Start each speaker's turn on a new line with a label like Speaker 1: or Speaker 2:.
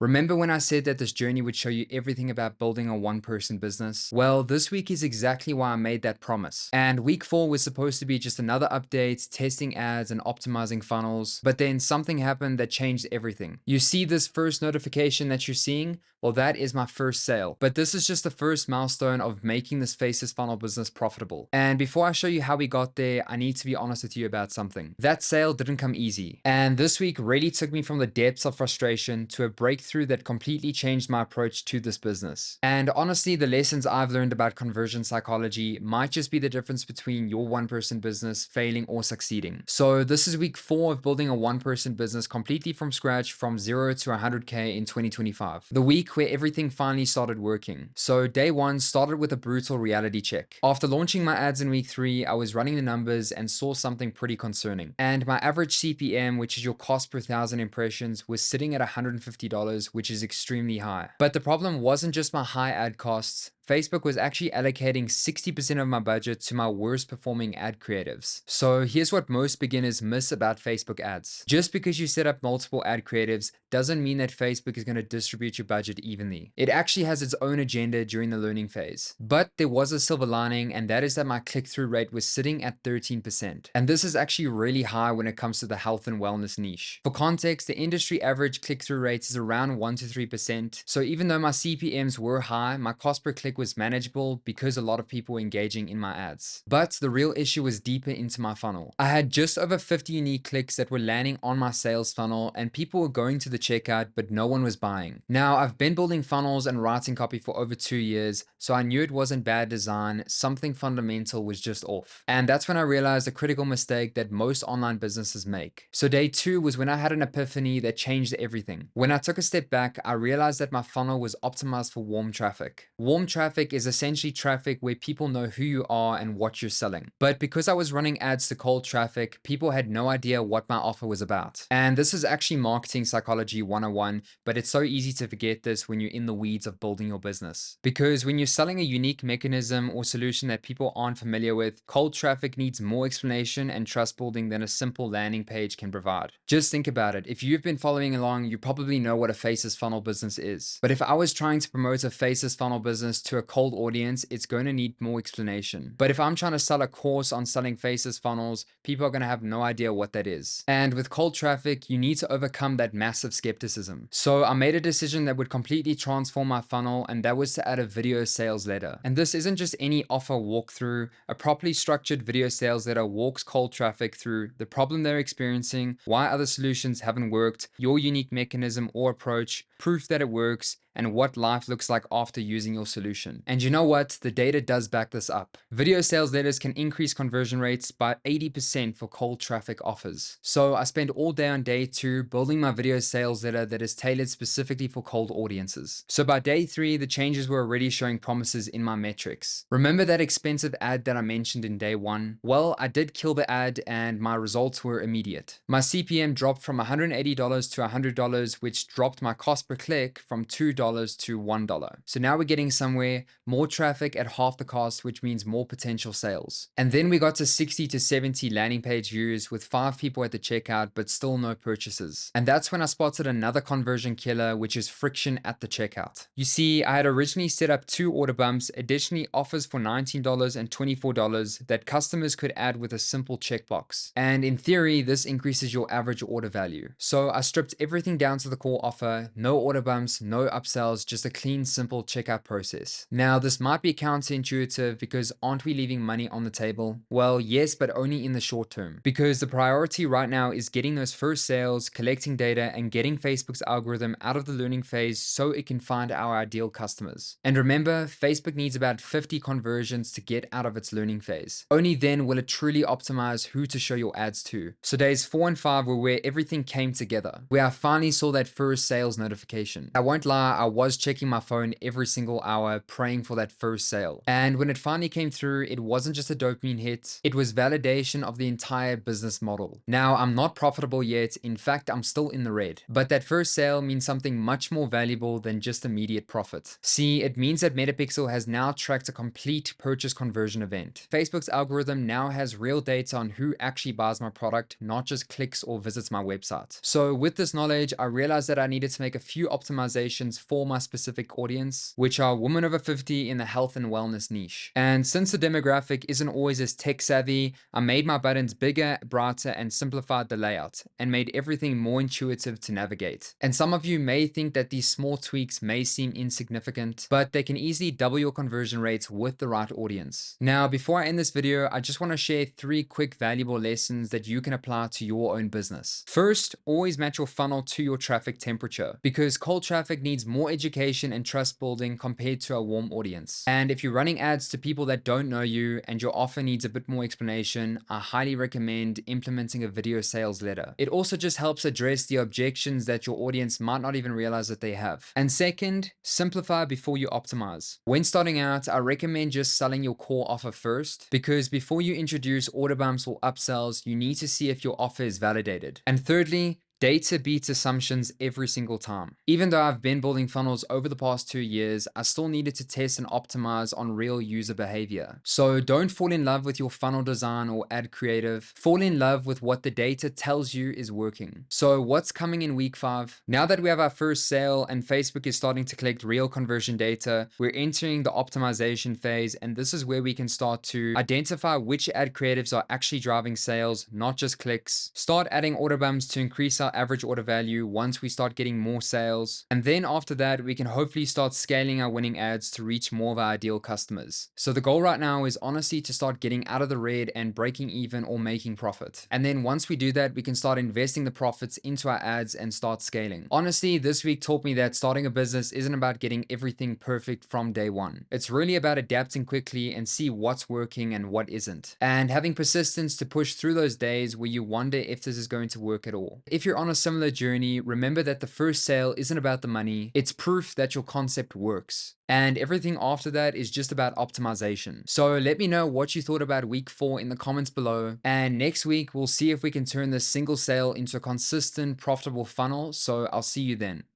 Speaker 1: Remember when I said that this journey would show you everything about building a one-person business? Well, this week is exactly why I made that promise. And week 4 was supposed to be just another update, testing ads and optimizing funnels, but then something happened that changed everything. You see this first notification that you're seeing? Well, that is my first sale. But this is just the first milestone of making this Faceless Funnel business profitable. And before I show you how we got there, I need to be honest with you about something. That sale didn't come easy. And this week really took me from the depths of frustration to a breakthrough that completely changed my approach to this business. And honestly, the lessons I've learned about conversion psychology might just be the difference between your one-person business failing or succeeding. So this is week 4 of building a one-person business completely from scratch from 0 to 100K in 2025. The week where everything finally started working. So day 1 started with a brutal reality check. After launching my ads in week 3, I was running the numbers and saw something pretty concerning. And my average CPM, which is your cost per 1,000 impressions, was sitting at $150, which is extremely high. But the problem wasn't just my high ad costs. Facebook was actually allocating 60% of my budget to my worst performing ad creatives. So here's what most beginners miss about Facebook ads. Just because you set up multiple ad creatives doesn't mean that Facebook is going to distribute your budget evenly. It actually has its own agenda during the learning phase. But there was a silver lining, and that is that my click-through rate was sitting at 13%. And this is actually really high when it comes to the health and wellness niche. For context, the industry average click-through rate is around 1 to 3%. So even though my CPMs were high, my cost per click was manageable because a lot of people were engaging in my ads. But the real issue was deeper into my funnel. I had just over 50 unique clicks that were landing on my sales funnel, and people were going to the checkout, but no one was buying. Now, I've been building funnels and writing copy for over 2 years, so I knew it wasn't bad design. Something fundamental was just off. And that's when I realized a critical mistake that most online businesses make. So day 2 was when I had an epiphany that changed everything. When I took a step back, I realized that my funnel was optimized for warm traffic. Warm traffic is essentially traffic where people know who you are and what you're selling. But because I was running ads to cold traffic, people had no idea what my offer was about. And this is actually marketing psychology 101, but it's so easy to forget this when you're in the weeds of building your business. Because when you're selling a unique mechanism or solution that people aren't familiar with, cold traffic needs more explanation and trust building than a simple landing page can provide. Just think about it. If you've been following along, you probably know what a faceless funnel business is. But if I was trying to promote a faceless funnel business to a cold audience, it's going to need more explanation. But if I'm trying to sell a course on selling faceless funnels, people are going to have no idea what that is. And with cold traffic, you need to overcome that massive skepticism. So I made a decision that would completely transform my funnel, and that was to add a video sales letter. And this isn't just any offer walkthrough. A properly structured video sales letter walks cold traffic through the problem they're experiencing, why other solutions haven't worked, your unique mechanism or approach, proof that it works, and what life looks like after using your solution. And you know what? The data does back this up. Video sales letters can increase conversion rates by 80% for cold traffic offers. So I spent all day on day 2 building my video sales letter that is tailored specifically for cold audiences. So by day 3, the changes were already showing promises in my metrics. Remember that expensive ad that I mentioned in day 1? Well, I did kill the ad and my results were immediate. My CPM dropped from $180 to $100, which dropped my cost per click from $2 to $1. So now we're getting somewhere, more traffic at half the cost, which means more potential sales. And then we got to 60 to 70 landing page views with 5 people at the checkout, but still no purchases. And that's when I spotted another conversion killer, which is friction at the checkout. You see, I had originally set up 2 order bumps, additionally offers for $19 and $24 that customers could add with a simple checkbox. And in theory, this increases your average order value. So I stripped everything down to the core offer, no order bumps, no upsells, just a clean, simple checkout process. Now, this might be counterintuitive because aren't we leaving money on the table? Well, yes, but only in the short term. Because the priority right now is getting those first sales, collecting data, and getting Facebook's algorithm out of the learning phase so it can find our ideal customers. And remember, Facebook needs about 50 conversions to get out of its learning phase. Only then will it truly optimize who to show your ads to. So days 4 and 5 were where everything came together, where I finally saw that first sales notification. I won't lie, I was checking my phone every single hour, praying for that first sale. And when it finally came through, it wasn't just a dopamine hit, it was validation of the entire business model. Now, I'm not profitable yet. In fact, I'm still in the red. But that first sale means something much more valuable than just immediate profit. See, it means that Metapixel has now tracked a complete purchase conversion event. Facebook's algorithm now has real data on who actually buys my product, not just clicks or visits my website. So with this knowledge, I realized that I needed to make a few optimizations for my specific audience, which are women over 50 in the health and wellness niche. And since the demographic isn't always as tech savvy, I made my buttons bigger, brighter, and simplified the layout, and made everything more intuitive to navigate. And some of you may think that these small tweaks may seem insignificant, but they can easily double your conversion rates with the right audience. Now, before I end this video, I just want to share 3 quick valuable lessons that you can apply to your own business. First, always match your funnel to your traffic temperature, because cold traffic needs more education and trust building compared to a warm audience. And if you're running ads to people that don't know you and your offer needs a bit more explanation, I highly recommend implementing a video sales letter. It also just helps address the objections that your audience might not even realize that they have. And second, simplify before you optimize. When starting out, I recommend just selling your core offer first, because before you introduce order bumps or upsells, you need to see if your offer is validated. And thirdly, data beats assumptions every single time. Even though I've been building funnels over the past 2 years, I still needed to test and optimize on real user behavior. So don't fall in love with your funnel design or ad creative. Fall in love with what the data tells you is working. So what's coming in week 5? Now that we have our first sale and Facebook is starting to collect real conversion data, we're entering the optimization phase, and this is where we can start to identify which ad creatives are actually driving sales, not just clicks. Start adding order bumps to increase our average order value once we start getting more sales. And then after that, we can hopefully start scaling our winning ads to reach more of our ideal customers. So the goal right now is honestly to start getting out of the red and breaking even or making profit. And then once we do that, we can start investing the profits into our ads and start scaling. Honestly, this week taught me that starting a business isn't about getting everything perfect from day one. It's really about adapting quickly and see what's working and what isn't. And having persistence to push through those days where you wonder if this is going to work at all. If you're on a similar journey, remember that the first sale isn't about the money, it's proof that your concept works. And everything after that is just about optimization. So let me know what you thought about week 4 in the comments below. And next week, we'll see if we can turn this single sale into a consistent, profitable funnel. So I'll see you then.